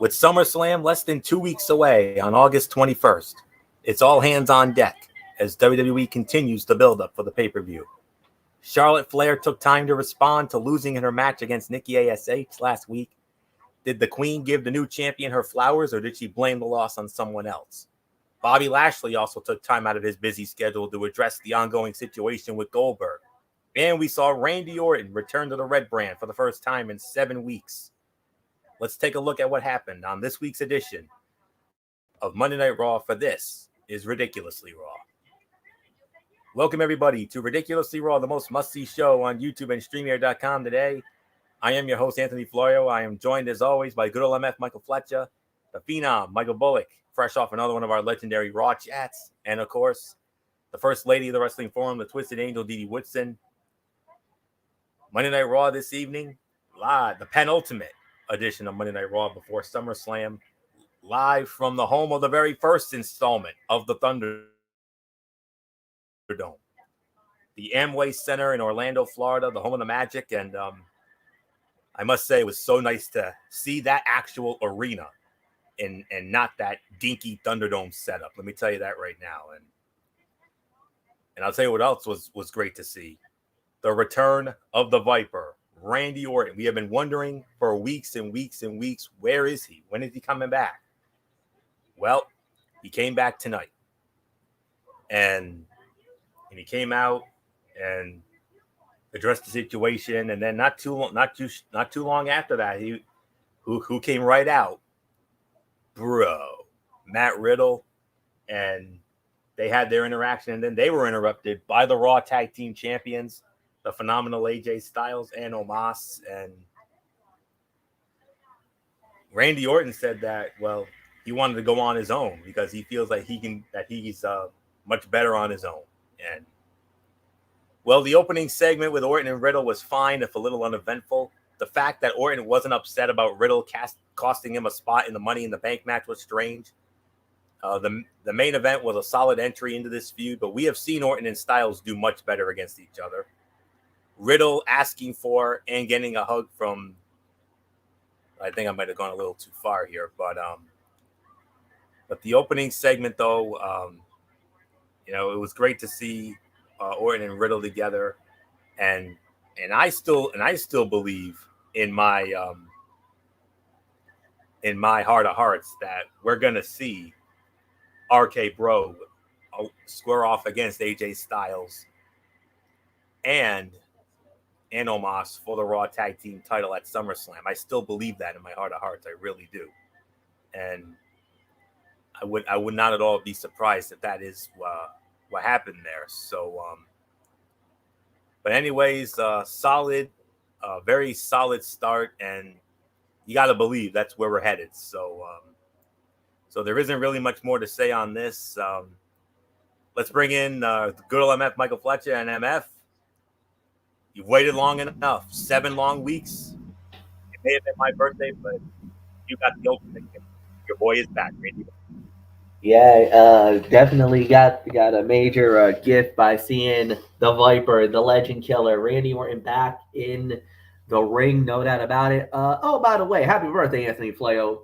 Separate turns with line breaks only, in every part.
With SummerSlam less than 2 weeks away on August 21st, it's all hands on deck as WWE continues to build up for the pay-per-view. Charlotte Flair took time to respond to losing in her match against Nikki ASH last week. Did the Queen give the new champion her flowers, or did she blame the loss on someone else? Bobby Lashley also took time out of his busy schedule to address the ongoing situation with Goldberg. And we saw Randy Orton return to the Red Brand for the first time in 7 weeks. Let's take a look at what happened on this week's edition of Monday Night Raw, for this is Ridiculously Raw. Welcome, everybody, to Ridiculously Raw, the most must-see show on YouTube and StreamYard.com today. I am your host, Anthony Florio. I am joined, as always, by good old MF Michael Fletcher, the Phenom, Michael Bullock, fresh off another one of our legendary Raw chats, and, of course, the First Lady of the Wrestling Forum, the Twisted Angel, Dee Dee Woodson. Monday Night Raw this evening, live, the penultimate edition of Monday Night Raw before SummerSlam, live from the home of the very first installment of the Thunderdome, the Amway Center in Orlando, Florida, the home of the Magic. And I must say, it was so nice to see that actual arena and not that dinky Thunderdome setup. Let me tell you that right now. And I'll tell you what else was great to see. The return of the Viper, Randy Orton. We have been wondering for weeks and weeks and weeks, where is he? When is he coming back? Well, he came back tonight. And he came out and addressed the situation. And then not too long after that, who came right out? Matt Riddle. And they had their interaction, and then they were interrupted by the Raw Tag Team Champions, the phenomenal AJ Styles and Omos. And Randy Orton said that, well, he wanted to go on his own because he feels like he's much better on his own. And well, the opening segment with Orton and Riddle was fine, if a little uneventful. The fact that Orton wasn't upset about Riddle costing him a spot in the Money in the Bank match was strange. The main event was a solid entry into this feud, but we have seen Orton and Styles do much better against each other. Riddle asking for and getting a hug from, I think I might have gone a little too far here, but the opening segment, though, it was great to see Orton and Riddle together, and I still believe in my heart of hearts that we're gonna see RK Bro square off against AJ Styles and Omos for the Raw Tag Team title at SummerSlam. I still believe that in my heart of hearts. I really do. And I would not at all be surprised if that is what happened there. So, but anyways, very solid start, and you got to believe that's where we're headed. So, so there isn't really much more to say on this. Let's bring in the good old MF Michael Fletcher. And MF, you've waited long enough. 7 long weeks. It may have been my birthday, but you got the ultimate gift. Your boy is back, Randy.
Yeah, definitely got a major gift by seeing the Viper, the Legend Killer, Randy Orton back in the ring, no doubt about it. Oh, by the way, happy birthday, Anthony Fleo.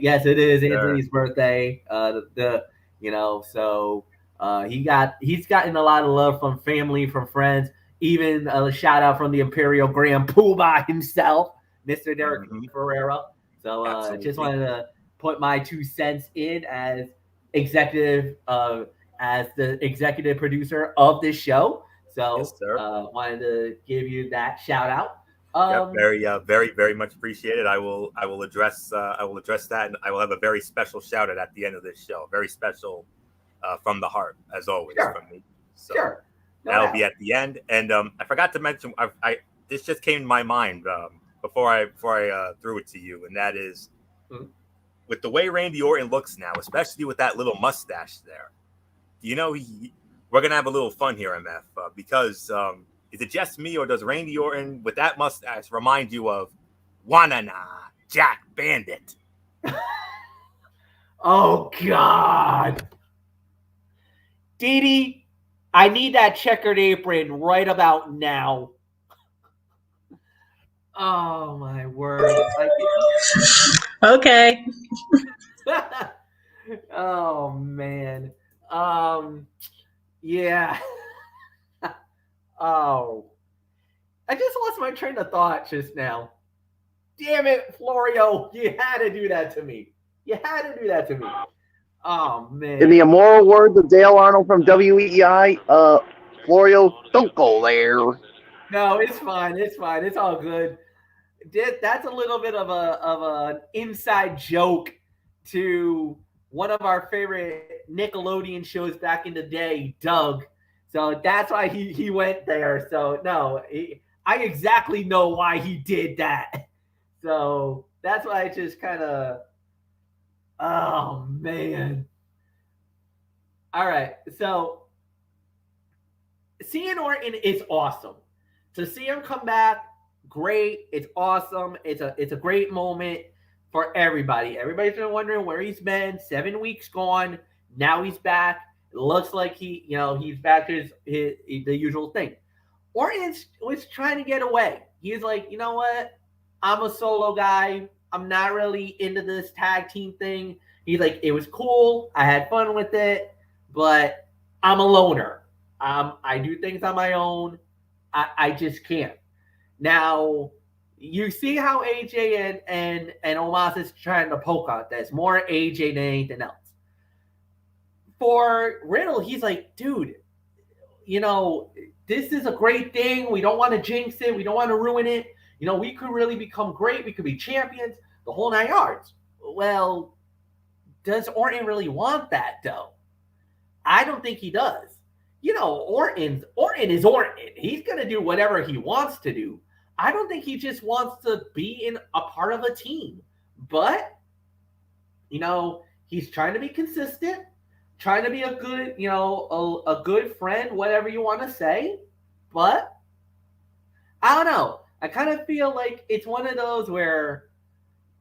Yes, it is Anthony's birthday. He's gotten a lot of love from family, from friends, even a shout out from the Imperial Grand Poobah himself, Mr. Derek Ferreira. So just wanted to put my 2 cents in as the executive producer of this show. So
yes, sir.
Wanted to give you that shout out.
Very, very much appreciated. I will address that, and I will have a very special shout out at the end of this show. Very special, from the heart, as always, from me. So
sure.
That'll be at the end. And I forgot to mention, this just came to my mind before I threw it to you, and that is, with the way Randy Orton looks now, especially with that little mustache there, we're gonna have a little fun here, MF, because is it just me, or does Randy Orton with that mustache remind you of Wanana Jack Bandit?
Oh God, Dee Dee, I need that checkered apron right about now. Oh my word!
Okay.
Oh man. Um. Yeah. Oh, I just lost my train of thought just now. Damn it, Florio! You had to do that to me. You had to do that to me. Oh
In the
man.
immoral words of Dale Arnold from WEI, Florio, don't go there.
No, it's fine. It's fine. It's all good. That's a little bit of an inside joke to one of our favorite Nickelodeon shows back in the day, Doug. So that's why he went there. So no, I exactly know why he did that. So that's why I just kind of, oh man. All right, so seeing Orton is awesome. To see him come back, great. It's awesome. It's a great moment for everybody. Everybody's been wondering where he's been. 7 weeks gone. Now he's back. It looks like he's back to his the usual thing. Orton was trying to get away. He's like, you know what? I'm a solo guy. I'm not really into this tag team thing. He's like, it was cool. I had fun with it, but I'm a loner. I do things on my own. I just can't. Now, you see how AJ and Omos is trying to poke out this more AJ than anything else. For Riddle, he's like, dude, this is a great thing. We don't want to jinx it. We don't want to ruin it. We could really become great. We could be champions, the whole 9 yards. Well, does Orton really want that, though? I don't think he does. Orton is Orton. He's going to do whatever he wants to do. I don't think he just wants to be in a part of a team. But, he's trying to be consistent, trying to be a good, a good friend, whatever you want to say. But I don't know. I kind of feel like it's one of those where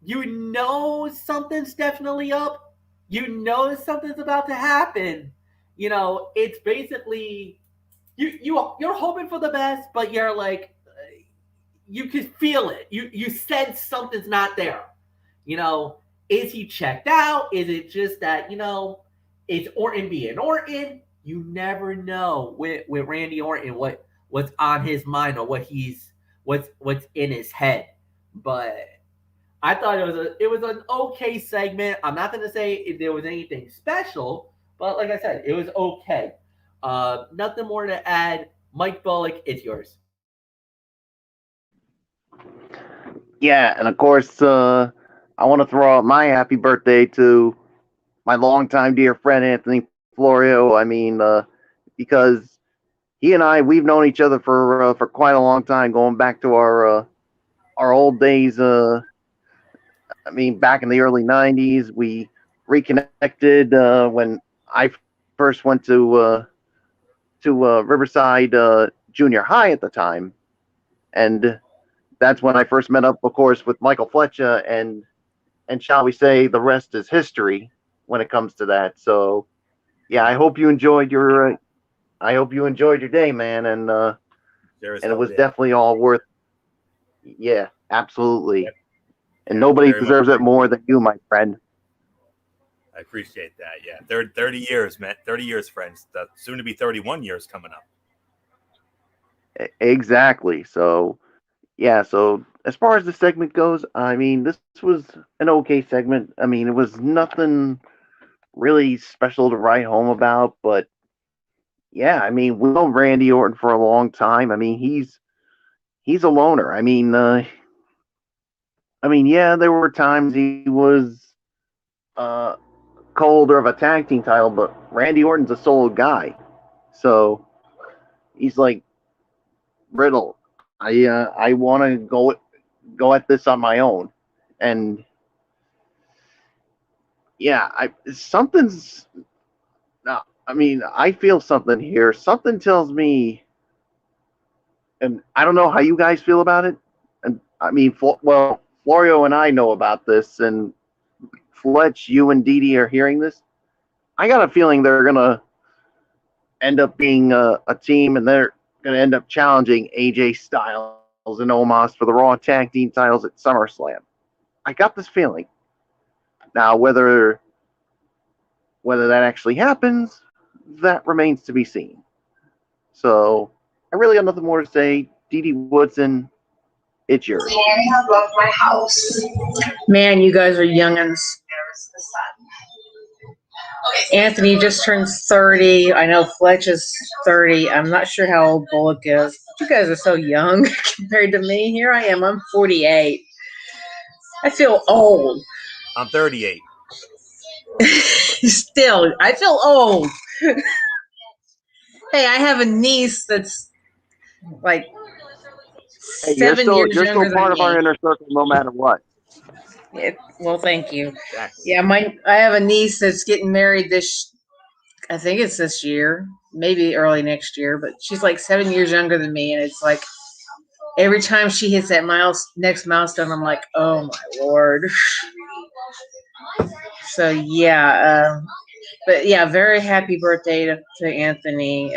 something's definitely up. Something's about to happen. It's basically you're hoping for the best, but you're like you can feel it. You sense something's not there. Is he checked out? Is it just that it's Orton being Orton? You never know with Randy Orton what's on his mind or what's in his head. But I thought it was an okay segment. I'm not going to say if there was anything special, but like I said, it was okay. Nothing more to add. Mike Bullock, it's yours.
Yeah, and of course, I want to throw out my happy birthday to my longtime dear friend Anthony Florio. I mean, because he and we've known each other for quite a long time, going back to our old days. Back in the early '90s, we reconnected when I first went to Riverside Junior High at the time, and that's when I first met up, of course, with Michael Fletcher, and shall we say, the rest is history when it comes to that. So, yeah, I hope you enjoyed your day, man, and it was definitely all worth. Yeah, absolutely. Yep. And nobody deserves it more than you, my friend.
I appreciate that. Yeah, 30 years, man. 30 years, friends. Soon to be 31 years coming up.
Exactly. So, yeah. So as far as the segment goes, this was an okay segment. It was nothing really special to write home about, but yeah, we've known Randy Orton for a long time. He's a loner. Yeah, there were times he was co-holder of a tag team title, but Randy Orton's a solo guy. So he's like, Riddle, I want to go at this on my own. And yeah, something's I feel something here. Something tells me, and I don't know how you guys feel about it. And Florio and I know about this, and Fletch, you and Didi are hearing this. I got a feeling they're gonna end up being a team, and they're gonna end up challenging AJ Styles and Omos for the Raw Tag Team titles at SummerSlam. I got this feeling. Now, whether that actually happens, that remains to be seen. So, I really have nothing more to say. Dee Woodson, it's yours.
I love my house.
Man, you guys are youngins. Anthony just turned 30. I know Fletch is 30. I'm not sure how old Bullock is. But you guys are so young compared to me. Here I am. I'm 48. I feel old.
I'm 38.
Still, I feel old. Hey, I have a niece that's like
Hey,
7 years
you're
younger
still part
than
of our
me.
inner circle no matter what.
Well, thank you.
Exactly.
Yeah, I have a niece that's getting married I think it's this year, maybe early next year, but she's like 7 years younger than me, and it's like every time she hits that next milestone, I'm like, oh my Lord. So yeah, but yeah, very happy birthday to Anthony.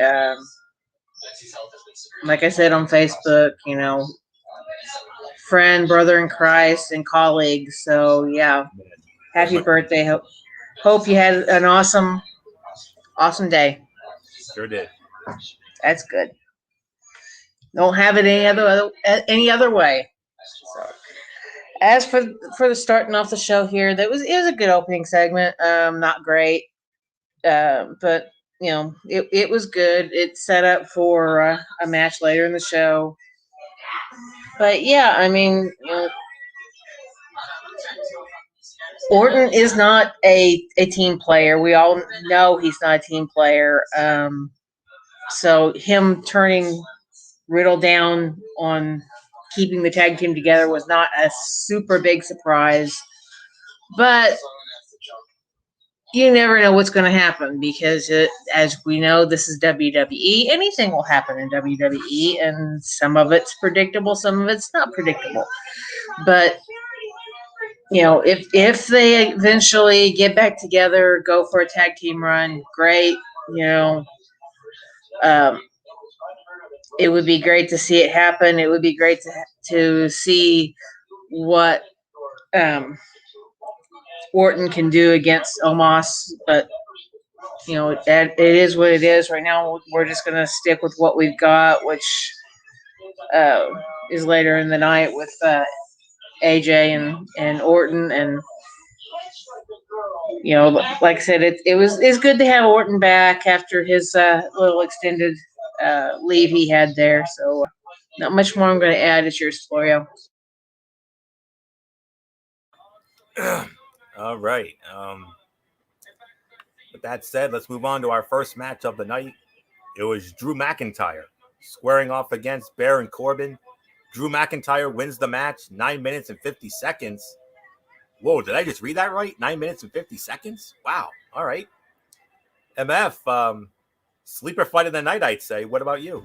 Like I said on Facebook, friend, brother in Christ, and colleague. So yeah, happy birthday. Hope you had an awesome day.
Sure did.
That's good. Don't have it any other way. So, as for the starting off the show here, it was a good opening segment. Not great, but it was good. It set up for a match later in the show. But yeah, I mean, Orton is not a team player. We all know he's not a team player. So him turning Riddle down on keeping the tag team together was not a super big surprise. But you never know what's going to happen because, as we know, this is WWE. Anything will happen in WWE, and some of it's predictable, some of it's not predictable. But if they eventually get back together, go for a tag team run, great. It would be great to see it happen. It would be great to see what Orton can do against Omos, but it is what it is. Right now, we're just going to stick with what we've got, which is later in the night with AJ and Orton, and like I said, it's good to have Orton back after his little extended leave he had there. So not much more I'm going to add. It's yours, Florio.
All right. With that said, let's move on to our first match of the night. It was Drew McIntyre squaring off against Baron Corbin. Drew McIntyre wins the match 9 minutes and 50 seconds. Whoa, did I just read that right? 9 minutes and 50 seconds? Wow. All right. MF, sleeper fight of the night, I'd say. What about you?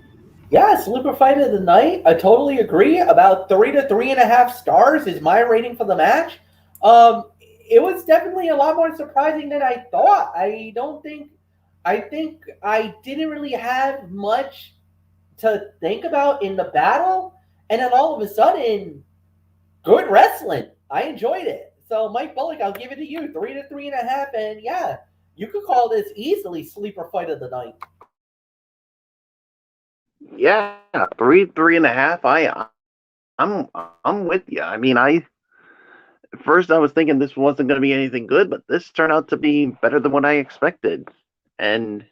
Yeah, sleeper fight of the night. I totally agree. About 3 to 3.5 stars is my rating for the match. It was definitely a lot more surprising than I thought. I think I didn't really have much to think about in the battle, and then all of a sudden, good wrestling. I enjoyed it. So, Mike Bullock, I'll give it to you. 3 to 3.5, and yeah, you could call this easily sleeper fight of the night.
Yeah, 3.5. I'm with you. I mean, at first I was thinking this wasn't going to be anything good, but this turned out to be better than what I expected. And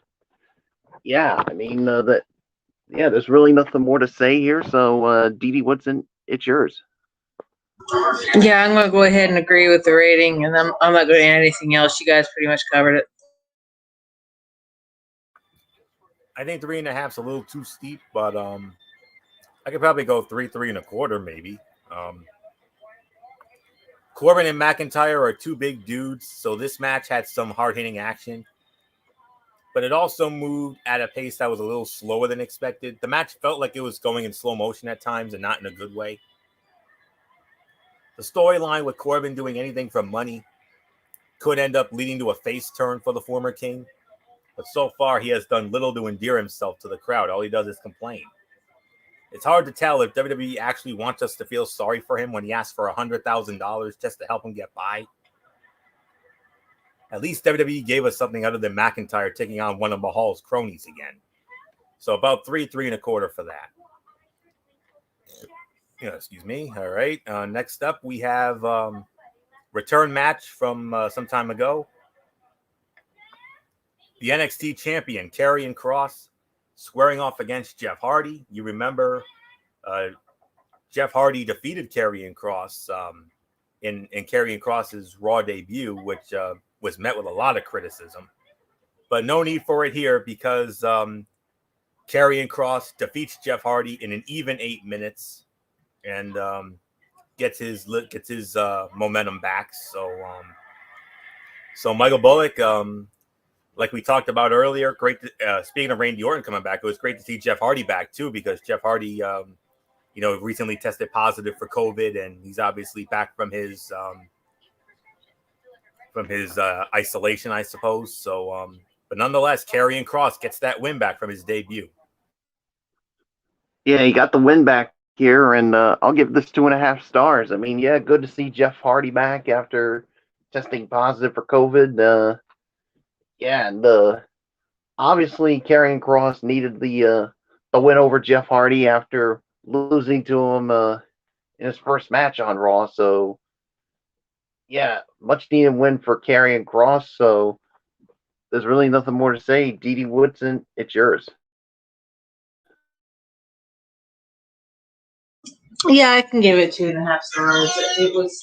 yeah, I mean there's really nothing more to say here. So Dee Woodson, it's yours.
Yeah, I'm going to go ahead and agree with the rating, and I'm not going to add anything else. You guys pretty much covered it.
I think 3.5 is a little too steep, but I could probably go 3.25 maybe. Corbin and McIntyre are two big dudes, so this match had some hard-hitting action. But it also moved at a pace that was a little slower than expected. The match felt like it was going in slow motion at times and not in a good way. The storyline with Corbin doing anything for money could end up leading to a face turn for the former king. But so far, he has done little to endear himself to the crowd. All he does is complain. It's hard to tell if WWE actually wants us to feel sorry for him when he asked for $100,000 just to help him get by. At least WWE gave us something other than McIntyre taking on one of Mahal's cronies again. So about 3.25 for that. Excuse me. All right. Next up, we have return match from some time ago. The NXT champion, Karrion Kross, squaring off against Jeff Hardy. You remember Jeff Hardy defeated Karrion Kross in Karrion Kross's Raw debut, which was met with a lot of criticism. But no need for it here because Karrion Kross defeats Jeff Hardy in an even 8 minutes and gets his momentum back. So Michael Bullock, like we talked about earlier, great. Speaking of Randy Orton coming back, it was great to see Jeff Hardy back too, because Jeff Hardy, recently tested positive for COVID, and he's obviously back from his isolation, I suppose. So, but nonetheless, Karrion Kross gets that win back from his debut.
Yeah, he got the win back here, and I'll give this 2.5 stars. I mean, yeah, good to see Jeff Hardy back after testing positive for COVID. And obviously Karrion Kross needed the win over Jeff Hardy after losing to him in his first match on Raw. So, yeah, much needed win for Karrion Kross. So, there's really nothing more to say. Didi Woodson, it's yours.
Yeah, I can give it 2.5 stars. It was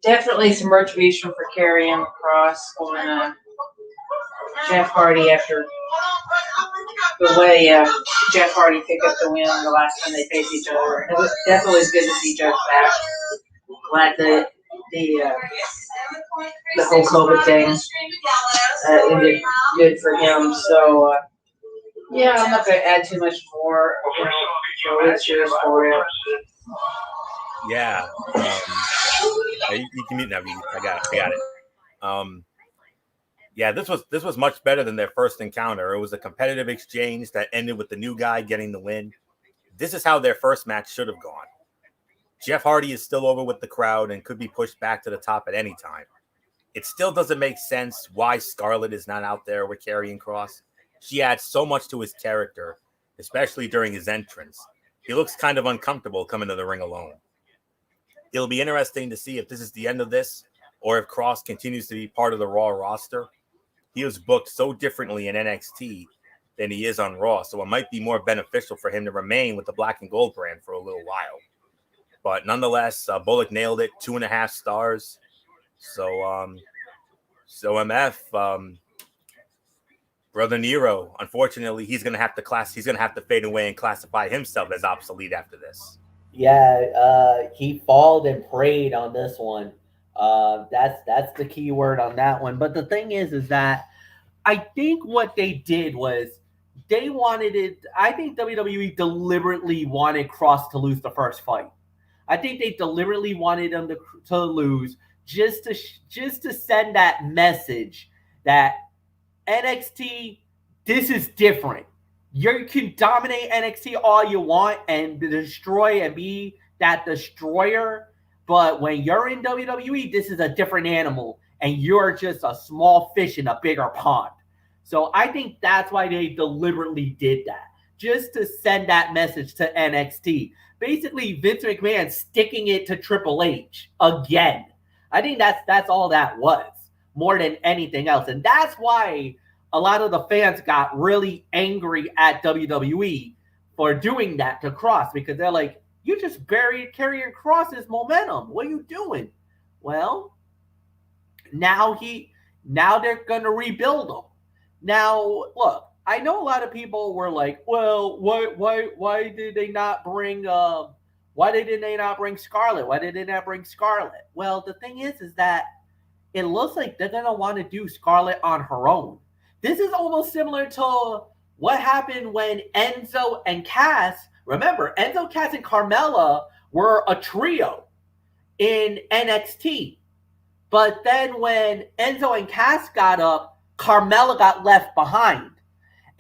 definitely some retribution for Karrion Kross on Jeff Hardy after the way Jeff Hardy picked up the win the last time they faced each other. It was definitely good to see Jeff back. Glad that the whole COVID thing ended good for him. So yeah, I'm not going to add too much more. So it's yours for you.
Yeah, you can mute now. I got it. Yeah, this was much better than their first encounter. It was a competitive exchange that ended with the new guy getting the win. This is how their first match should have gone. Jeff Hardy is still over with the crowd and could be pushed back to the top at any time. It still doesn't make sense why Scarlett is not out there with Karrion Kross. She adds so much to his character, especially during his entrance. He looks kind of uncomfortable coming to the ring alone. It'll be interesting to see if this is the end of this or if Kross continues to be part of the Raw roster. He was booked so differently in NXT than he is on Raw, so it might be more beneficial for him to remain with the Black and Gold brand for a little while. But nonetheless, Bullock nailed it, 2.5 stars. So MF, Brother Nero, unfortunately, he's gonna have to fade away and classify himself as obsolete after this.
Yeah, he falled and prayed on this one. That's the key word on that one. But the thing is that I think what they did was they wanted it. I think WWE deliberately wanted Kross to lose the first fight. I think they deliberately wanted him to lose just to send that message that NXT, this is different. You can dominate NXT all you want and destroy and be that destroyer, but when you're in WWE, this is a different animal, and you're just a small fish in a bigger pond. So I think that's why they deliberately did that, just to send that message to NXT. Basically, Vince McMahon sticking it to Triple H again. I think that's all that was, more than anything else. And that's why a lot of the fans got really angry at WWE for doing that to Kross, because they're like, you just buried Karrion Kross's momentum. What are you doing? Well, now they're going to rebuild him. Now, look, I know a lot of people were like, well, why did they not bring Scarlett? Why did they not bring Scarlett? Well, the thing is that it looks like they're going to want to do Scarlett on her own. This is almost similar to what happened when Enzo and Cass, remember, Enzo, Cass, and Carmella were a trio in NXT. But then when Enzo and Cass got up, Carmella got left behind.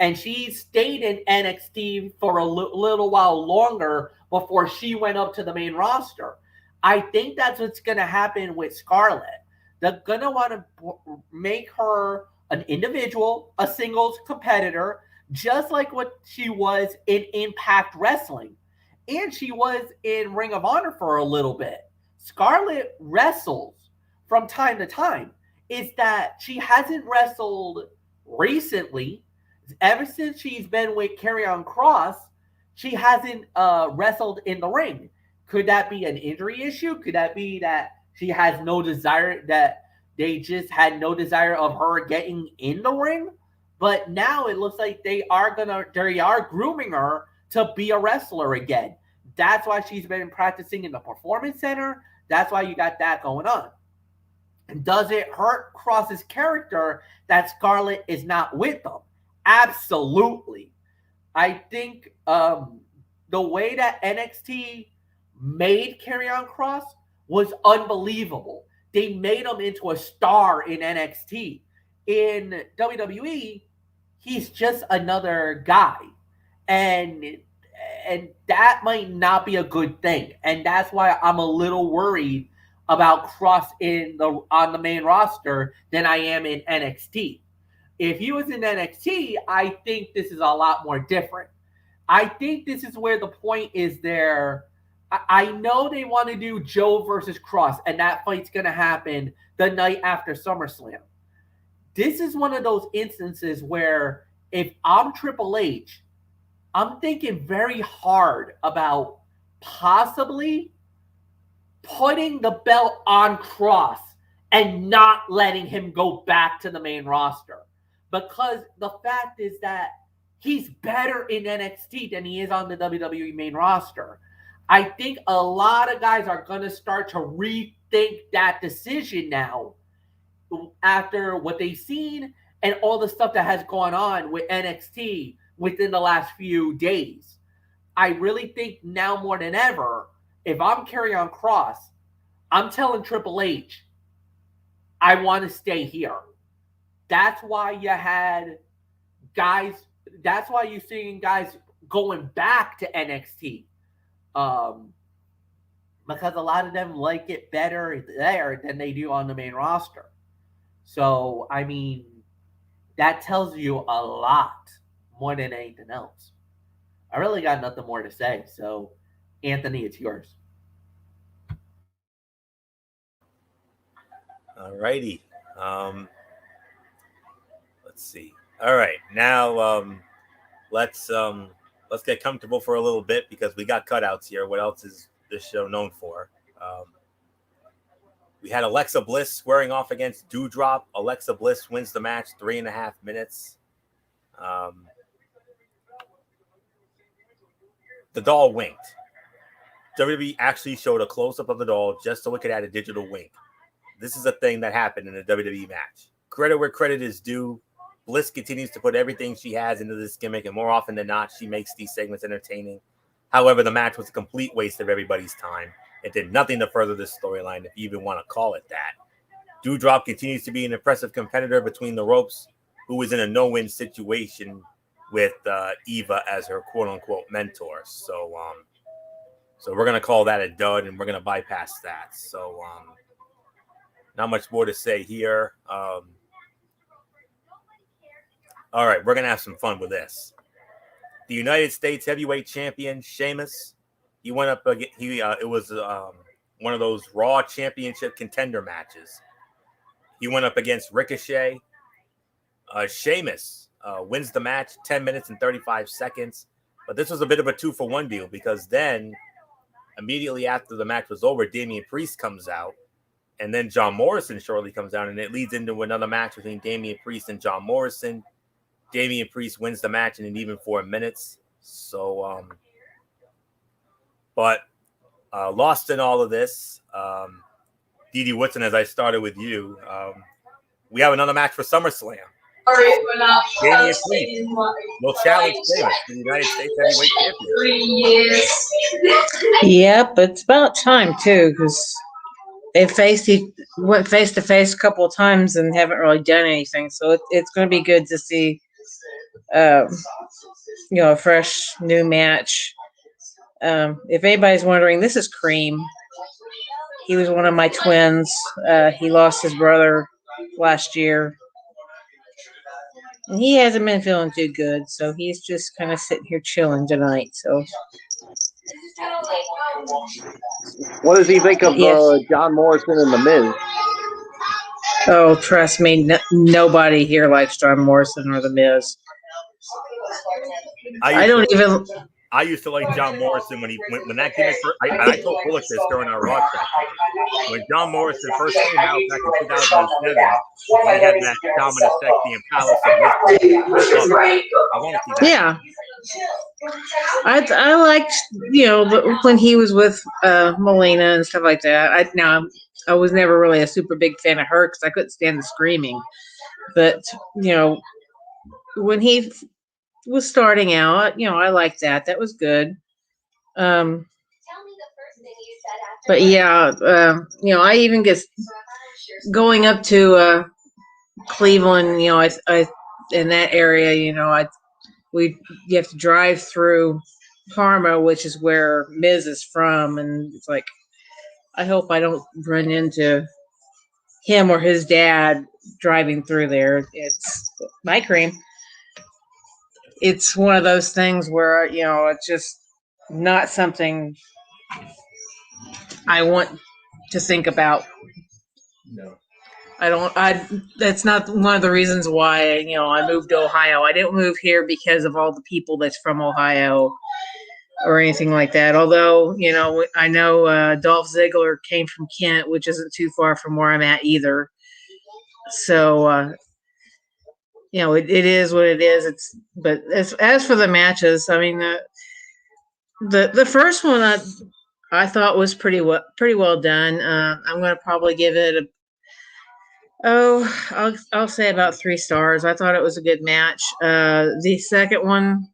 And she stayed in NXT for a little while longer before she went up to the main roster. I think that's what's going to happen with Scarlett. They're going to want to make her an individual, a singles competitor, just like what she was in Impact Wrestling. And she was in Ring of Honor for a little bit. Scarlett wrestles from time to time. It's that she hasn't wrestled recently. Ever since she's been with Karrion Kross, she hasn't wrestled in the ring. Could that be an injury issue? Could that be that she has no desire, that they just had no desire of her getting in the ring? But now it looks like they are grooming her to be a wrestler again. That's why she's been practicing in the Performance Center. That's why you got that going on. And does it hurt Kross's character that Scarlett is not with them? Absolutely. I think the way that NXT made Karrion Kross was unbelievable. They made him into a star in NXT. In WWE, he's just another guy. And that might not be a good thing. And that's why I'm a little worried about Kross on the main roster than I am in NXT. If he was in NXT, I think this is a lot more different. I think this is where the point is there. I know they want to do Joe versus Kross, and that fight's going to happen the night after SummerSlam. This is one of those instances where if I'm Triple H, I'm thinking very hard about possibly putting the belt on Kross and not letting him go back to the main roster. Because the fact is that he's better in NXT than he is on the WWE main roster. I think a lot of guys are going to start to rethink that decision now after what they've seen and all the stuff that has gone on with NXT within the last few days. I really think now more than ever, if I'm Karrion Kross, I'm telling Triple H, I want to stay here. That's why you had guys, that's why you're seeing guys going back to NXT. Because a lot of them like it better there than they do on the main roster. So, I mean, that tells you a lot more than anything else. I really got nothing more to say. So, Anthony, it's yours.
All righty. Let's see. All right, now let's get comfortable for a little bit because we got cutouts here. What else is this show known for? We had Alexa Bliss squaring off against Doudrop. Alexa Bliss wins the match, 3.5 minutes. The doll winked. WWE actually showed a close-up of the doll just so it could add a digital wink. This is a thing that happened in a WWE match. Credit where credit is due. Bliss continues to put everything she has into this gimmick, and more often than not, she makes these segments entertaining. However, the match was a complete waste of everybody's time. It did nothing to further this storyline, if you even want to call it that. Doudrop continues to be an impressive competitor between the ropes, who is in a no-win situation with Eva as her quote-unquote mentor. So we're going to call that a dud, and we're going to bypass that. So not much more to say here. All right, we're going to have some fun with this. The United States Heavyweight Champion, Sheamus, he went up against, it was one of those Raw Championship contender matches. He went up against Ricochet. Sheamus wins the match, 10 minutes and 35 seconds. But this was a bit of a 2-for-1 deal because then immediately after the match was over, Damian Priest comes out. And then John Morrison shortly comes down, and it leads into another match between Damian Priest and John Morrison. Damian Priest wins the match in an even 4 minutes. So, but lost in all of this, Didi Woodson, as I started with you, we have another match for SummerSlam. Damian Priest will challenge Sheamus for the United States Heavyweight Champion.
Yep, it's about time too, because they went face to face a couple of times and haven't really done anything. So it's going to be good to see um, a fresh new match. If anybody's wondering, this is Cream. He was one of my twins. He lost his brother last year. And he hasn't been feeling too good, so he's just kind of sitting here chilling tonight. So,
What does he think of
Yes.
John Morrison and The Miz?
oh, trust me, nobody here likes John Morrison or The Miz. I don't even.
I used to like John Morrison when that gimmick. I told Bullock this during our Raw chat. When John Morrison first came out back in 2007, when he had that dominant sexy and palace of wisdom. I want to see that.
Yeah. I liked, when he was with Melina and stuff like that. I was never really a super big fan of her because I couldn't stand the screaming. But, when he was starting out, I liked that. That was good. But yeah, I even guess going up to Cleveland, I in that area, you have to drive through Parma, which is where Miz is from, and it's like, I hope I don't run into him or his dad driving through there. It's my Cream. It's one of those things where, it's just not something I want to think about.
No.
That's not one of the reasons why, I moved to Ohio. I didn't move here because of all the people that's from Ohio or anything like that. Although, I know Dolph Ziggler came from Kent, which isn't too far from where I'm at either. So, it is what it is. But as for the matches, I mean, the first one I thought was pretty well done. I'm going to probably give it I'll say about 3 stars. I thought it was a good match. The second one,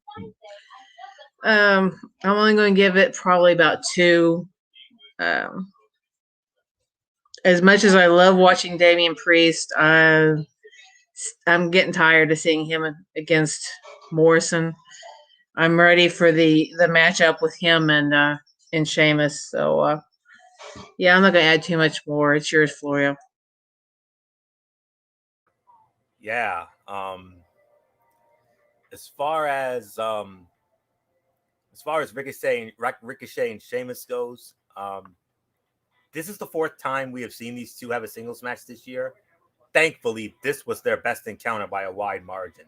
I'm only going to give it probably about 2. As much as I love watching Damian Priest, I'm getting tired of seeing him against Morrison. I'm ready for the matchup with him and Sheamus. So, yeah, I'm not going to add too much more. It's yours, Florio.
Yeah. As far as Ricochet and Sheamus goes, this is the 4th time we have seen these two have a singles match this year. Thankfully, this was their best encounter by a wide margin.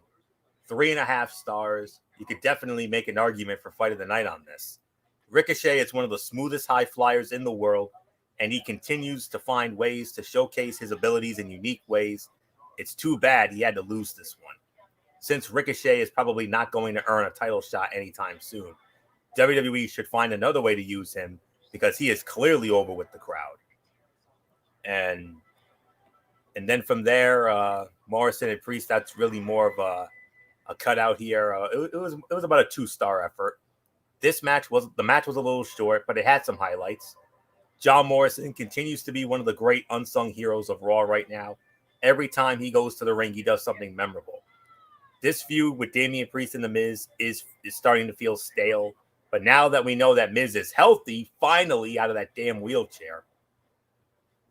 3.5 stars. You could definitely make an argument for Fight of the Night on this. Ricochet is one of the smoothest high flyers in the world, and he continues to find ways to showcase his abilities in unique ways. It's too bad he had to lose this one. Since Ricochet is probably not going to earn a title shot anytime soon, WWE should find another way to use him because he is clearly over with the crowd. And then from there, Morrison and Priest, that's really more of a cutout here. It was about a 2-star effort. The match was a little short, but it had some highlights. John Morrison continues to be one of the great unsung heroes of Raw right now. Every time he goes to the ring, he does something memorable. This feud with Damian Priest and The Miz is starting to feel stale. But now that we know that Miz is healthy, finally out of that damn wheelchair,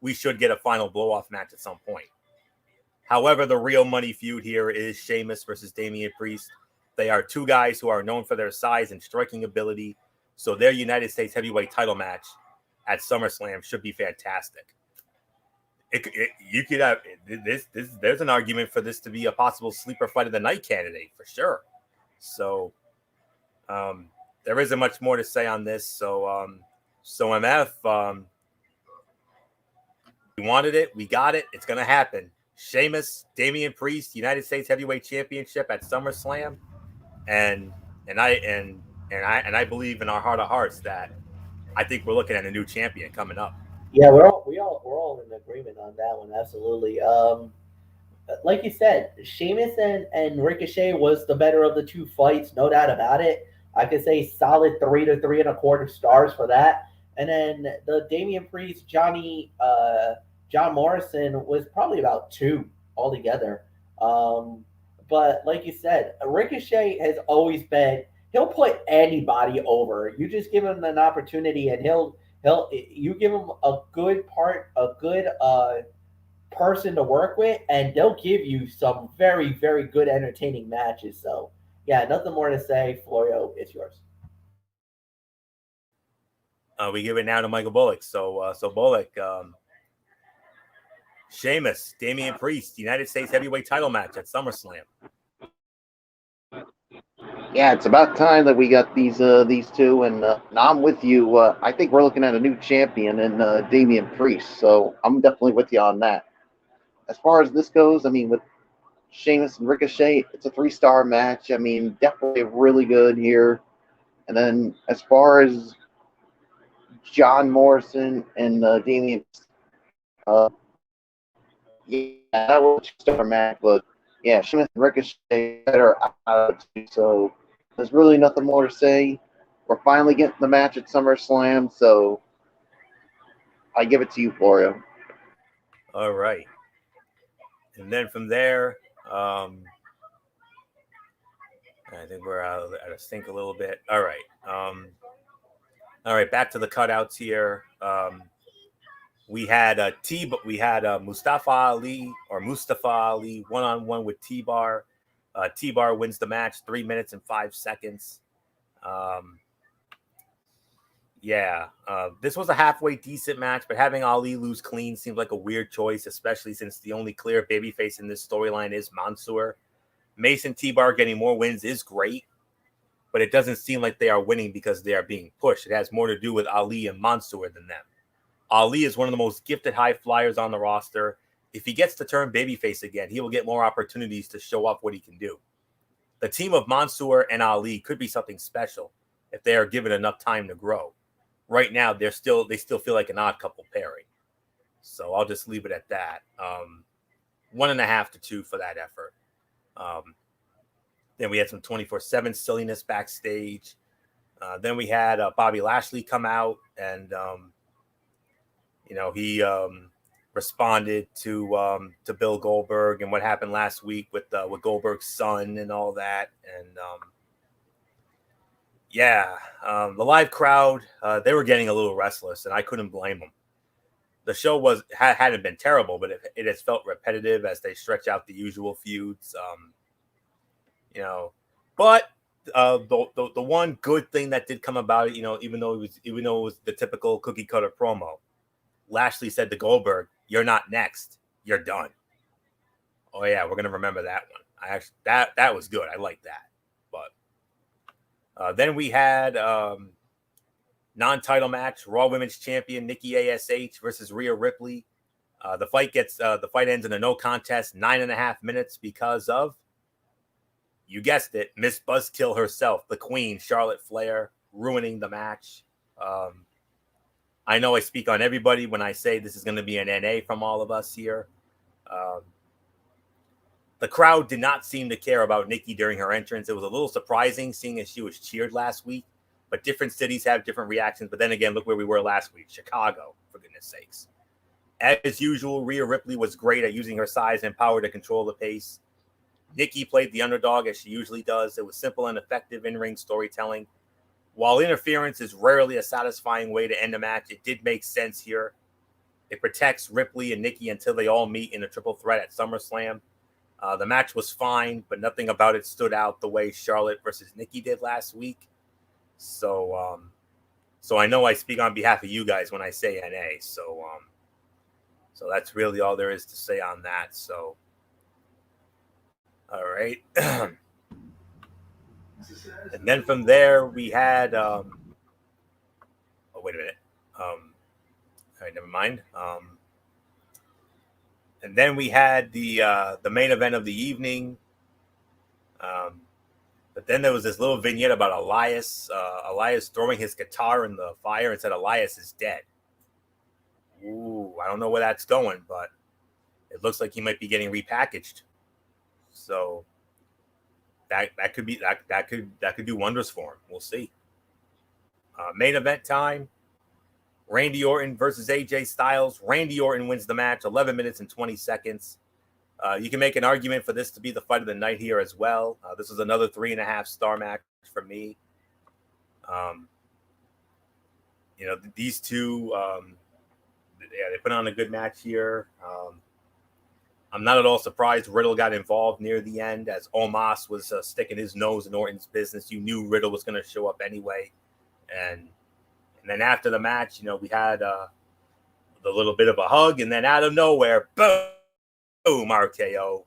we should get a final blow-off match at some point. However, the real money feud here is Sheamus versus Damian Priest. They are two guys who are known for their size and striking ability, so their United States heavyweight title match at SummerSlam should be fantastic. You could have this. There's an argument for this to be a possible sleeper fight of the night candidate for sure. So, there isn't much more to say on this. So MF, we wanted it, we got it. It's gonna happen. Sheamus, Damian Priest, United States Heavyweight Championship at SummerSlam, and I believe in our heart of hearts that I think we're looking at a new champion coming up.
Yeah, we're all in agreement on that one. Absolutely. Like you said, Sheamus and Ricochet was the better of the two fights, no doubt about it. I could say solid 3 to 3.25 stars for that. And then the Damian Priest, John Morrison was probably about 2 altogether. But like you said, Ricochet has always been. He'll put anybody over. You just give him an opportunity, and he'll. You give him a good person to work with, and they'll give you some very, very good, entertaining matches. So, yeah, nothing more to say. Florio, it's yours.
We give it now to Michael Bullock. So Bullock, Sheamus, Damian Priest, United States Heavyweight Title match at SummerSlam.
Yeah, it's about time that we got these two, and I'm with you. I think we're looking at a new champion in Damian Priest, so I'm definitely with you on that. As far as this goes, I mean, with Sheamus and Ricochet, it's a 3-star match. I mean, definitely really good here. And then as far as John Morrison and Damian, yeah, that was a 2-star match, but yeah, Sheamus and Ricochet better out. So there's really nothing more to say. We're finally getting the match at SummerSlam, so I give it to you, Florio.
All right. And then from there, I think we're out of sync a little bit. All right. All right, back to the cutouts here. We had Mustafa Ali one-on-one with T-Bar. T-Bar wins the match 3 minutes and 5 seconds. This was a halfway decent match, but having Ali lose clean seems like a weird choice, especially since the only clear babyface in this storyline is Mansoor. Mason T-Bar getting more wins is great, but it doesn't seem like they are winning because they are being pushed. It has more to do with Ali and Mansoor than them. Ali is one of the most gifted high flyers on the roster. If he gets to turn babyface again, he will get more opportunities to show off what he can do. The team of Mansoor and Ali could be something special if they are given enough time to grow. Right now, they still feel like an odd couple pairing. So I'll just leave it at that. 1.5 to 2 for that effort. Then we had some 24/7 silliness backstage. Then we had Bobby Lashley come out and he responded to Bill Goldberg and what happened last week with Goldberg's son and all that. And the live crowd, they were getting a little restless, and I couldn't blame them. The show hadn't been terrible, but it has felt repetitive as they stretch out the usual feuds. But the one good thing that did come about it, even though it was the typical cookie cutter promo, Lashley said to Goldberg, "You're not next. You're done." Oh yeah, we're gonna remember that one. That was good. I like that. But then we had non-title match: Raw Women's Champion Nikki ASH versus Rhea Ripley. The fight ends in a no contest, 9.5 minutes because of, you guessed it, Miss Buzzkill herself, the Queen, Charlotte Flair, ruining the match. I know I speak on everybody when I say this is going to be an NA from all of us here. The crowd did not seem to care about Nikki during her entrance. It was a little surprising seeing as she was cheered last week, but different cities have different reactions. But then again, look where we were last week, Chicago, for goodness sakes. As usual, Rhea Ripley was great at using her size and power to control the pace. Nikki played the underdog as she usually does. It was simple and effective in-ring storytelling. While interference is rarely a satisfying way to end a match, it did make sense here. It protects Ripley and Nikki until they all meet in a triple threat at SummerSlam. The match was fine, but nothing about it stood out the way Charlotte versus Nikki did last week. So I know I speak on behalf of you guys when I say NA. So that's really all there is to say on that. So, all right. And then from there we had wait a minute. All right, never mind. And then we had the main event of the evening. But then there was this little vignette about Elias throwing his guitar in the fire and said Elias is dead. Ooh, I don't know where that's going, but it looks like he might be getting repackaged. So that could do wonders for him. We'll see. Main event time: Randy Orton versus AJ Styles. Randy Orton wins the match, 11 minutes and 20 seconds. You can make an argument for this to be the fight of the night here as well. This is another 3.5-star match for me. These two, they put on a good match here. I'm not at all surprised Riddle got involved near the end as Omos was sticking his nose in Orton's business. You knew Riddle was going to show up anyway. And then after the match, we had the little bit of a hug, and then out of nowhere, boom, RKO.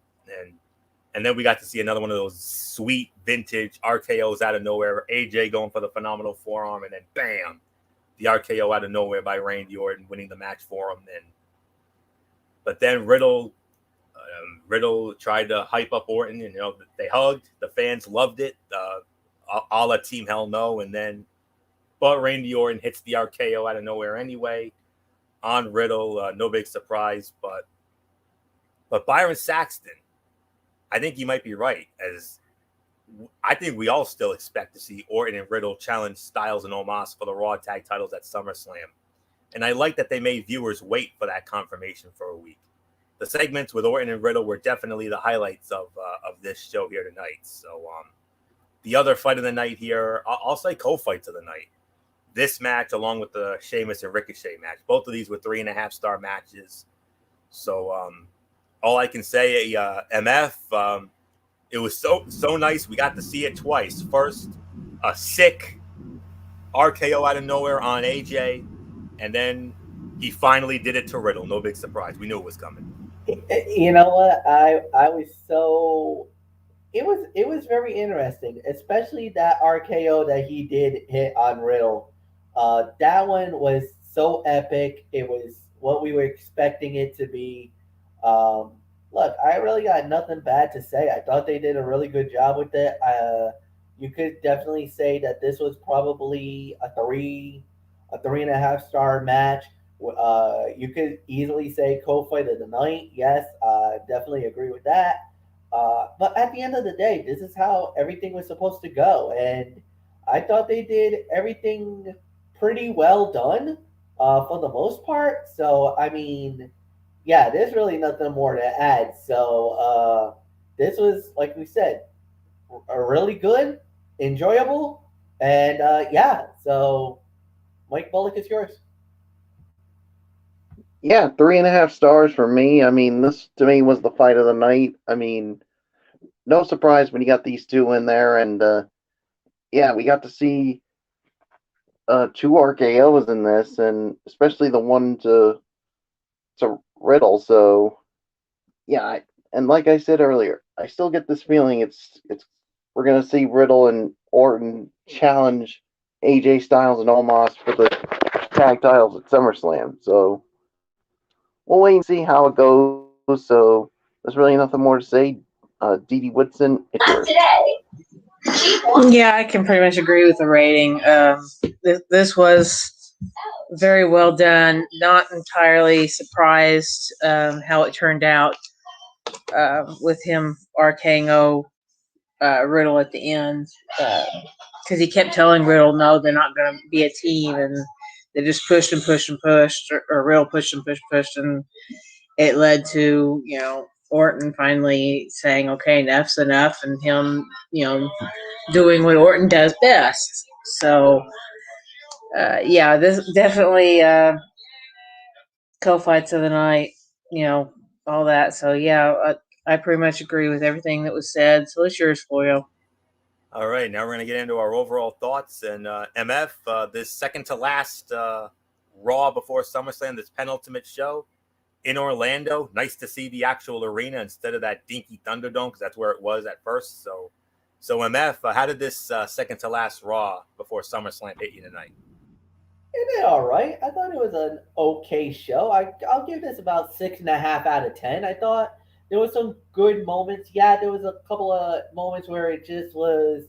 And then we got to see another one of those sweet vintage RKOs out of nowhere. AJ going for the phenomenal forearm, and then bam, the RKO out of nowhere by Randy Orton, winning the match for him. But then Riddle tried to hype up Orton, and they hugged. The fans loved it. A la Team Hell No, but Randy Orton hits the RKO out of nowhere anyway on Riddle. No big surprise, but Byron Saxton, I think he might be right, as I think we all still expect to see Orton and Riddle challenge Styles and Omos for the Raw Tag titles at SummerSlam. And I like that they made viewers wait for that confirmation for a week. The segments with Orton and Riddle were definitely the highlights of this show here tonight. So the other fight of the night here, I'll say co-fights of the night. This match, along with the Sheamus and Ricochet match, both of these were 3.5-star matches. So all I can say, MF, it was so nice. We got to see it twice. First, a sick RKO out of nowhere on AJ, and then he finally did it to Riddle. No big surprise. We knew it was coming.
You know what? I was so it was very interesting, especially that RKO that he did hit on Riddle. That one was so epic. It was what we were expecting it to be. Look, I really got nothing bad to say. I thought they did a really good job with it. You could definitely say that this was probably a 3.5-star match. You could easily say co-fight of the night. Yes, definitely agree with that. But at the end of the day, this is how everything was supposed to go, and I thought they did everything pretty well done for the most part. So I mean, yeah, there's really nothing more to add. So this was, like we said, a really good, enjoyable, and yeah. So Mike Bullock is yours.
Yeah, 3.5 stars for me. I mean, this to me was the fight of the night. I mean, no surprise when you got these two in there, and yeah, we got to see two RKOs in this, and especially the one to Riddle. So yeah, and like I said earlier, I still get this feeling it's we're gonna see Riddle and Orton challenge AJ Styles and Omos for the tag titles at SummerSlam. So we'll wait and see how it goes. So there's really nothing more to say. Dee Dee Woodson, it's yours.
Yeah, I can pretty much agree with the rating. This was very well done. Not entirely surprised how it turned out with him RKO Riddle at the end, because he kept telling Riddle, no, they're not going to be a team, and they just pushed and pushed and pushed, or Riddle pushed and pushed, and it led to, Orton finally saying, okay, enough's enough, and him, doing what Orton does best. So, yeah, this definitely co-fights of the night, all that. So, yeah, I pretty much agree with everything that was said. So it's yours, Floyo.
All right, now we're going to get into our overall thoughts. And MF, this second to last Raw before SummerSlam, this penultimate show in Orlando. Nice to see the actual arena instead of that dinky Thunderdome, because that's where it was at first. So MF, how did this second to last Raw before SummerSlam hit you tonight?
It did all right. I thought it was an okay show. I'll give this about 6.5 out of 10. I thought there was some good moments. Yeah, there was a couple of moments where it just was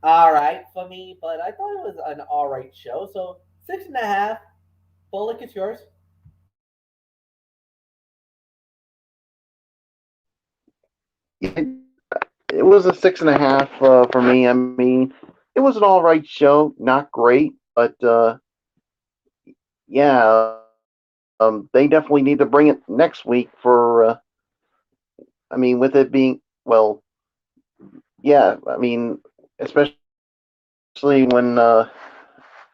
all right for me, but I thought it was an all right show. So 6.5. Bullock, it's yours.
It was a 6.5 for me. I mean, it was an all right show, not great, but yeah, they definitely need to bring it next week for I mean, with it being, well, yeah, I mean, especially when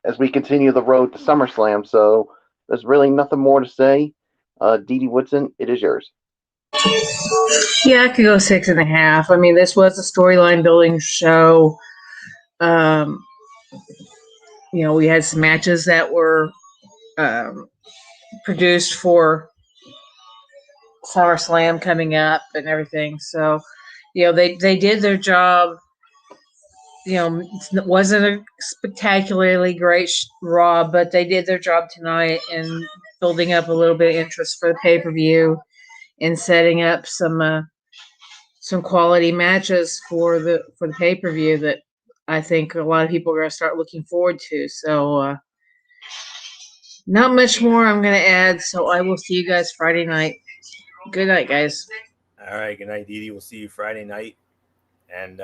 as we continue the road to SummerSlam. So there's really nothing more to say. Dee Dee Woodson, it is yours.
Yeah, I could go 6.5. I mean, this was a storyline building show. Um, we had some matches that were um, produced for SummerSlam coming up and everything. So, they did their job. It wasn't a spectacularly great Raw, but they did their job tonight in building up a little bit of interest for the pay-per-view and setting up some quality matches for the pay-per-view that I think a lot of people are going to start looking forward to. So, not much more I'm going to add. So I will see you guys Friday night. Good night, guys.
All right. Good night, Dee Dee. We'll see you Friday night. And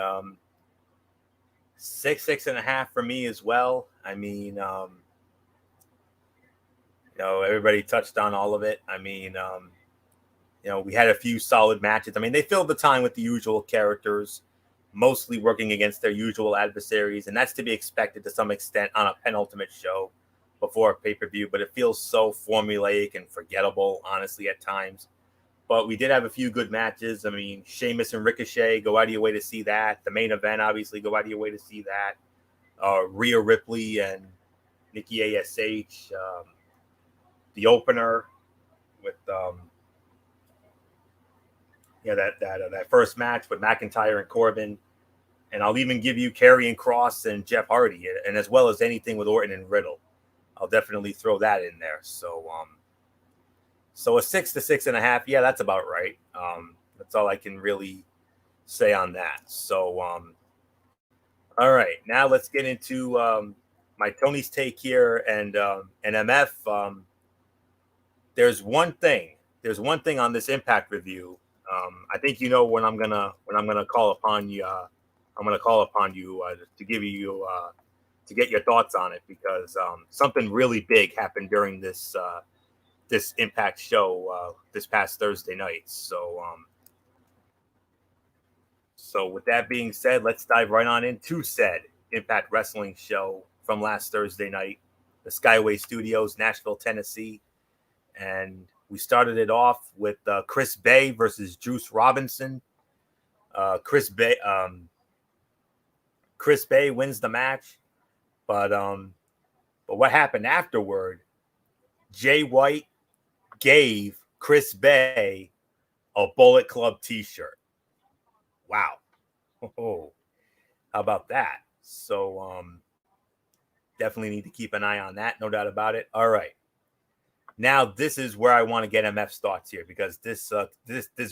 6.5 for me as well. I mean, everybody touched on all of it. I mean, we had a few solid matches. I mean, they filled the time with the usual characters, mostly working against their usual adversaries, and that's to be expected to some extent on a penultimate show before a pay-per-view, but it feels so formulaic and forgettable, honestly, at times. But we did have a few good matches. I mean, Sheamus and Ricochet, go out of your way to see that. The main event, obviously, go out of your way to see that. Rhea Ripley and Nikki ASH. The opener with that first match with McIntyre and Corbin. And I'll even give you Karrion Kross and Jeff Hardy, and as well as anything with Orton and Riddle. I'll definitely throw that in there. So a 6 to 6.5, yeah, that's about right. That's all I can really say on that. So all right, now let's get into my Tony's take here and MF. There's one thing on this Impact review. I think when I'm gonna call upon you. I'm gonna call upon you to give you to get your thoughts on it, because something really big happened during this Impact show this past Thursday night. So with that being said, let's dive right on into said Impact Wrestling show from last Thursday night, the Skyway Studios, Nashville, Tennessee. And we started it off with Chris Bay versus Juice Robinson. Chris Bay wins the match, but what happened afterward? Jay White gave Chris Bay a Bullet Club T-shirt. Wow. Oh, how about that? So definitely need to keep an eye on that, no doubt about it. All right. Now this is where I want to get MF's thoughts here, because this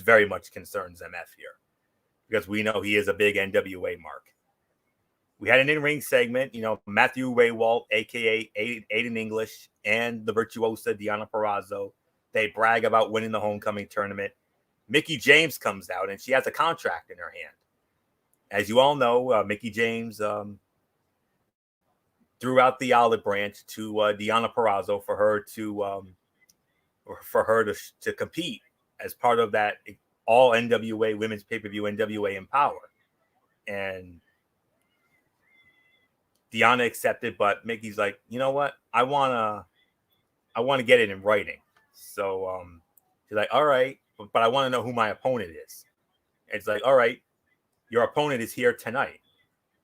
very much concerns MF here, because we know he is a big NWA mark. We had an in-ring segment, Matthew Raywalt, a.k.a. Aiden English, and the virtuosa Deonna Purrazzo. They brag about winning the homecoming tournament. Mickie James comes out, and she has a contract in her hand. As you all know, Mickie James threw out the olive branch to Deonna Purrazzo for her to compete as part of that all NWA women's pay-per-view, NWA Empower. And Deonna accepted, but Mickey's like, you know what? I want to get it in writing. So she's like, all right, but I want to know who my opponent is. And it's like, all right, your opponent is here tonight.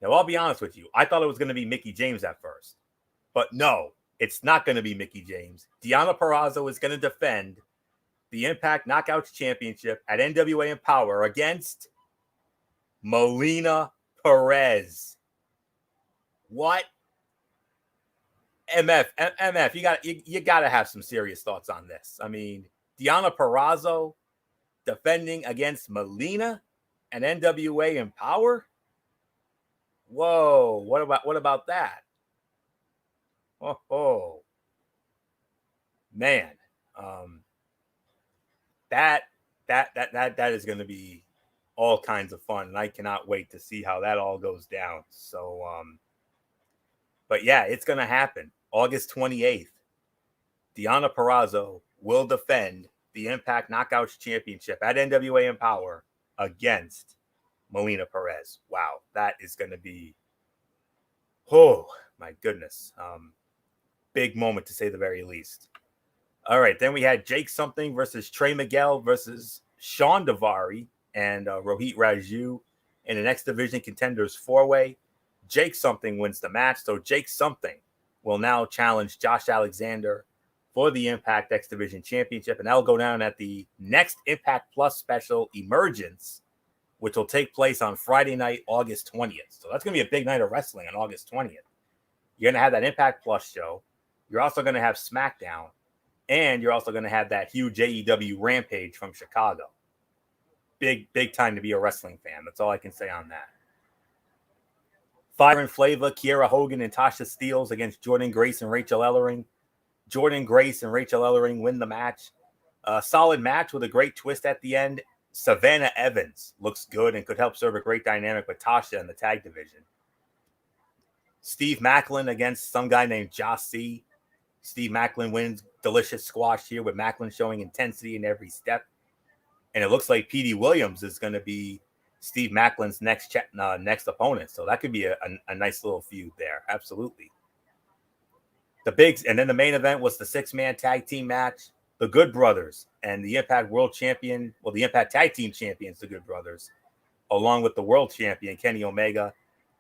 Now, I'll be honest with you. I thought it was going to be Mickie James at first. But no, it's not going to be Mickie James. Deonna Purrazzo is going to defend the Impact Knockouts Championship at NWA Empower against Melina Perez. What? MF, you got to have some serious thoughts on this. I mean, Deonna Purrazzo defending against Melina and NWA Empower? Whoa, what about that? Oh, man. That is going to be all kinds of fun, and I cannot wait to see how that all goes down. So but yeah, it's going to happen. August 28th, Deonna Purrazzo will defend the Impact Knockouts Championship at NWA Empower against Melina Perez. Wow, that is going to be, oh my goodness, big moment to say the very least. All right, then we had Jake Something versus Trey Miguel versus Sean Davari and Rohit Raju in an X Division Contenders 4-way. Jake Something wins the match, so Jake Something will now challenge Josh Alexander for the Impact X Division Championship, and that'll go down at the next Impact Plus special, Emergence, which will take place on Friday night, August 20th. So that's going to be a big night of wrestling on August 20th. You're going to have that Impact Plus show. You're also going to have SmackDown. And you're also going to have that huge AEW Rampage from Chicago. Big time to be a wrestling fan. That's all I can say on that. Fire and Flavor, Kiera Hogan and Tasha Steelz against Jordan Grace and Rachel Ellering. Jordan Grace and Rachel Ellering win the match. A solid match with a great twist at the end. Savannah Evans looks good and could help serve a great dynamic with Tasha in the tag division. Steve Macklin against some guy named Josh C. Steve Macklin wins delicious squash here with Macklin showing intensity in every step. And it looks like Petey Williams is going to be Steve Macklin's next opponent. So that could be a nice little feud there. Absolutely. And then the main event was the 6-man tag team match. The Good Brothers and the Impact World Champion, the Impact Tag Team Champions, the Good Brothers, along with the World Champion, Kenny Omega.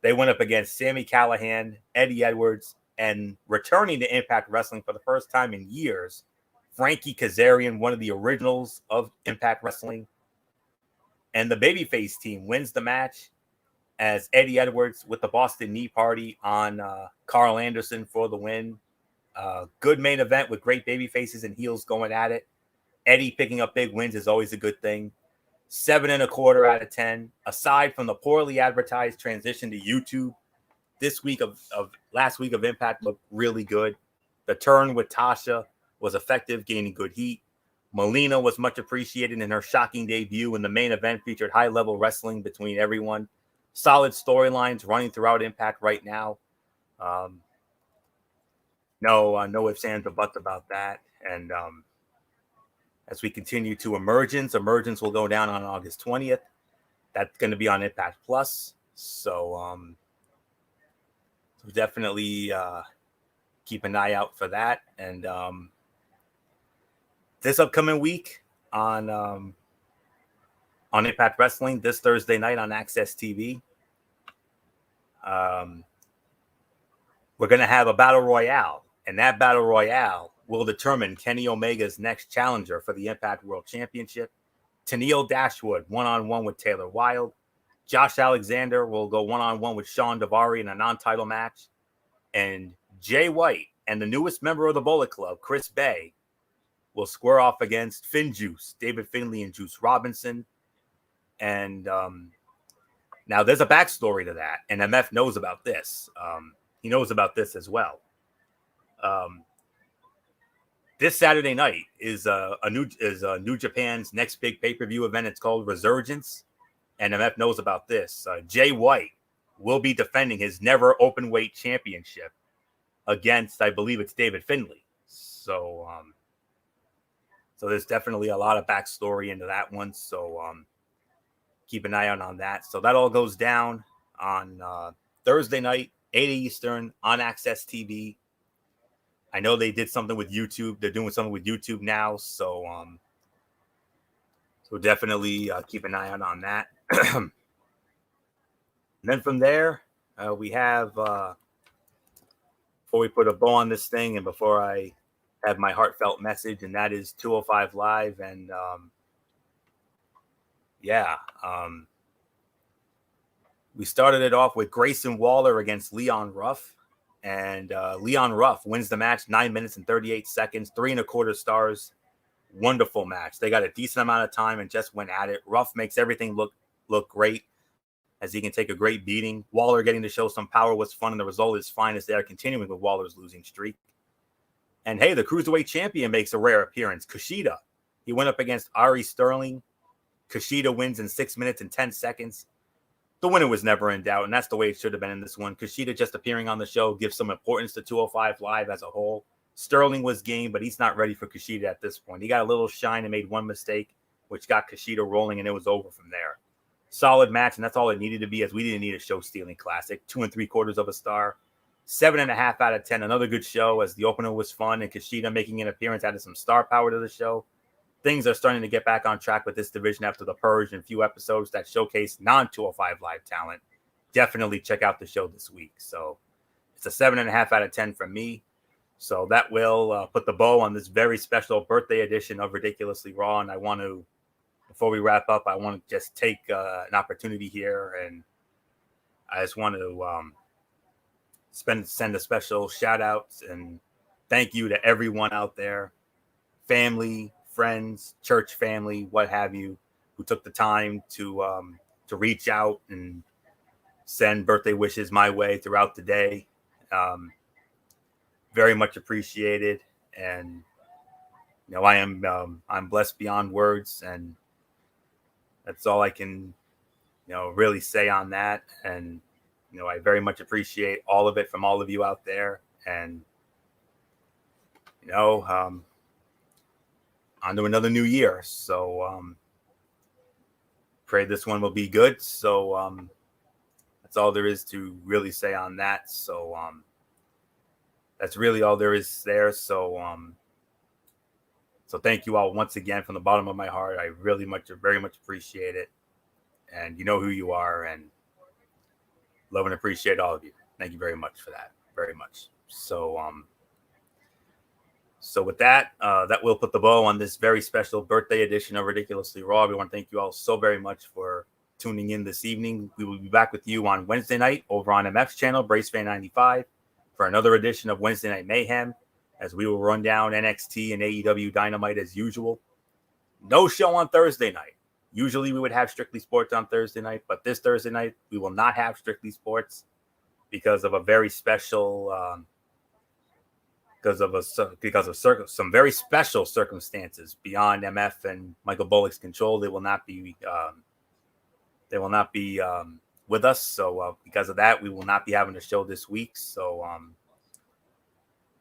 They went up against Sami Callihan, Eddie Edwards, and returning to Impact Wrestling for the first time in years, Frankie Kazarian, one of the originals of Impact Wrestling. And the Babyface team wins the match as Eddie Edwards with the Boston Knee Party on Carl Anderson for the win. Good main event with great baby faces and heels going at it. Eddie picking up big wins is always a good thing. 7.25 out of 10. Aside from the poorly advertised transition to YouTube, this week of last week of Impact looked really good. The turn with Tasha was effective, gaining good heat. Melina was much appreciated in her shocking debut, and the main event featured high-level wrestling between everyone. Solid storylines running throughout Impact right now. No ifs, ands, or buts about that. And as we continue to Emergence will go down on August 20th. That's going to be on Impact Plus. So definitely keep an eye out for that. And this upcoming week on Impact Wrestling, this Thursday night on Access TV, we're going to have a battle royale. And that battle royale will determine Kenny Omega's next challenger for the Impact World Championship. Tennille Dashwood, one-on-one with Taylor Wilde. Josh Alexander will go one-on-one with Sean Davari in a non-title match. And Jay White and the newest member of the Bullet Club, Chris Bay, will square off against Finn Juice, David Finlay and Juice Robinson. And now there's a backstory to that, and MF knows about this. He knows about this as well. This Saturday night is New Japan's next big pay-per-view event. It's called Resurgence, and MF knows about this. Jay White will be defending his never open weight championship against, I believe it's David Finlay. So there's definitely a lot of backstory into that one. So keep an eye out on that. So that all goes down on Thursday night, 8 Eastern on Access TV. I know they did something with YouTube. They're doing something with YouTube now. So definitely keep an eye out on that. And then from there, we have, before we put a bow on this thing and before I have my heartfelt message, and that is 205 Live. And we started it off with Grayson Waller against Leon Ruff. And Leon Ruff wins the match, 9 minutes and 38 seconds, 3.25 stars. Wonderful match. They got a decent amount of time and just went at it. Ruff makes everything look great as he can take a great beating. Waller getting to show some power was fun, and the result is fine as they are continuing with Waller's losing streak. And hey, the Cruiserweight champion makes a rare appearance, Kushida. He went up against Ari Sterling. Kushida wins in 6 minutes and 10 seconds. The winner was never in doubt, and that's the way it should have been in this one. Kushida just appearing on the show gives some importance to 205 Live as a whole. Sterling was game, but he's not ready for Kushida at this point. He got a little shine and made one mistake, which got Kushida rolling, and it was over from there. solid match, and that's all it needed to be, as we didn't need a show-stealing classic. 2 3/4 of a star. 7.5 out of 10. Another good show, as the opener was fun, and Kushida making an appearance added some star power to the show. Things are starting to get back on track with this division after the purge and a few episodes that showcase non-205 Live talent. Definitely check out the show this week. So it's a 7.5 out of 10 from me. So that will put the bow on this very special birthday edition of Ridiculously Raw. And I want to, before we wrap up, I want to just take an opportunity here, and I just want to send a special shout out and thank you to everyone out there, family, friends, church family, what have you, who took the time to reach out and send birthday wishes my way throughout the day. Very much appreciated, and I'm blessed beyond words, and that's all I can really say on that. And I very much appreciate all of it from all of you out there, and on to another new year. So pray this one will be good. So that's all there is to really say on that. So that's really all there is there. So so thank you all once again from the bottom of my heart. I very much appreciate it, and you know who you are, and love and appreciate all of you. Thank you very much for that, very much. So so with that, that will put the bow on this very special birthday edition of Ridiculously Raw. We want to thank you all so very much for tuning in this evening. We will be back with you on Wednesday night over on MF's channel, BraceFan 95, for another edition of Wednesday Night Mayhem, as we will run down NXT and AEW Dynamite as usual. No show on Thursday night. Usually we would have Strictly Sports on Thursday night, but this Thursday night we will not have Strictly Sports because of a very special, because of some very special circumstances beyond MF and Michael Bullock's control. They will not be with us. So because of that, we will not be having a show this week. So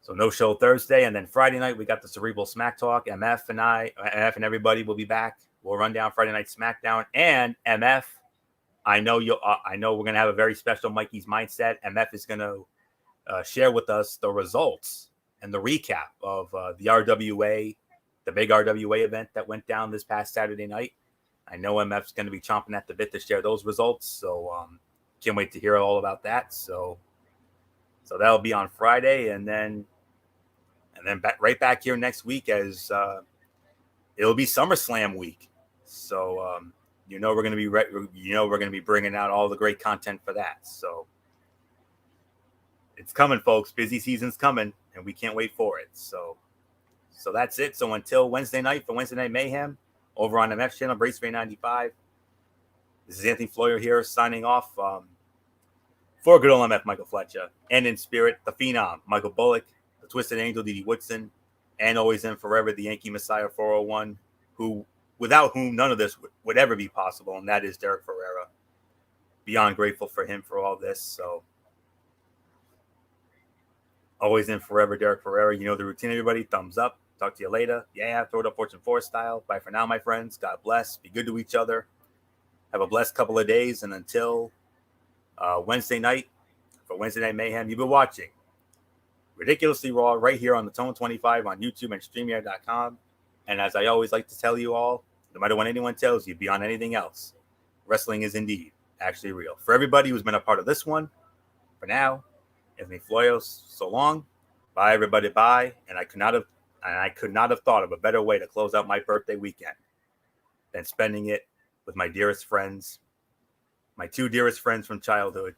so no show Thursday, and then Friday night we got the Cerebral Smack Talk. MF and everybody will be back. We'll run down Friday Night SmackDown, and MF. I know we're gonna have a very special Mikey's Mindset. MF is gonna share with us the results and the recap of the RWA, the big RWA event that went down this past Saturday night. I know MF's going to be chomping at the bit to share those results, so can't wait to hear all about that. So that'll be on Friday, and then right back here next week, as it'll be SummerSlam week. So we're going to be we're going to be bringing out all the great content for that. So it's coming, folks. Busy season's coming, and we can't wait for it. So that's it. So until Wednesday night for Wednesday Night Mayhem over on the MF channel, BraceFan 95. This is Anthony Floyer here, signing off for good old MF Michael Fletcher, and in spirit, the Phenom Michael Bullock, the Twisted Angel D.D. Woodson, and always and forever the Yankee Messiah 401, without whom none of this would ever be possible, and that is Derek Ferrera. Beyond grateful for him for all this. So always and forever, Derek Ferrera. You know the routine, everybody. Thumbs up. Talk to you later. Yeah, throw it up Fortune 4 style. Bye for now, my friends. God bless. Be good to each other. Have a blessed couple of days. And until Wednesday night, for Wednesday Night Mayhem, you've been watching Ridiculously Raw right here on the Tone 25 on YouTube and StreamYard.com. And as I always like to tell you all, no matter what anyone tells you, beyond anything else, wrestling is indeed actually real. For everybody who's been a part of this one, for now, Anthony Floyos, so long. Bye, everybody. Bye. And I could not have thought of a better way to close out my birthday weekend than spending it with my dearest friends, my two dearest friends from childhood,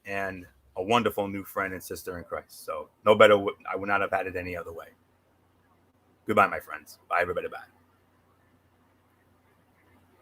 and a wonderful new friend and sister in Christ. So no better, I would not have had it any other way. Goodbye, my friends. Bye, everybody. Bye.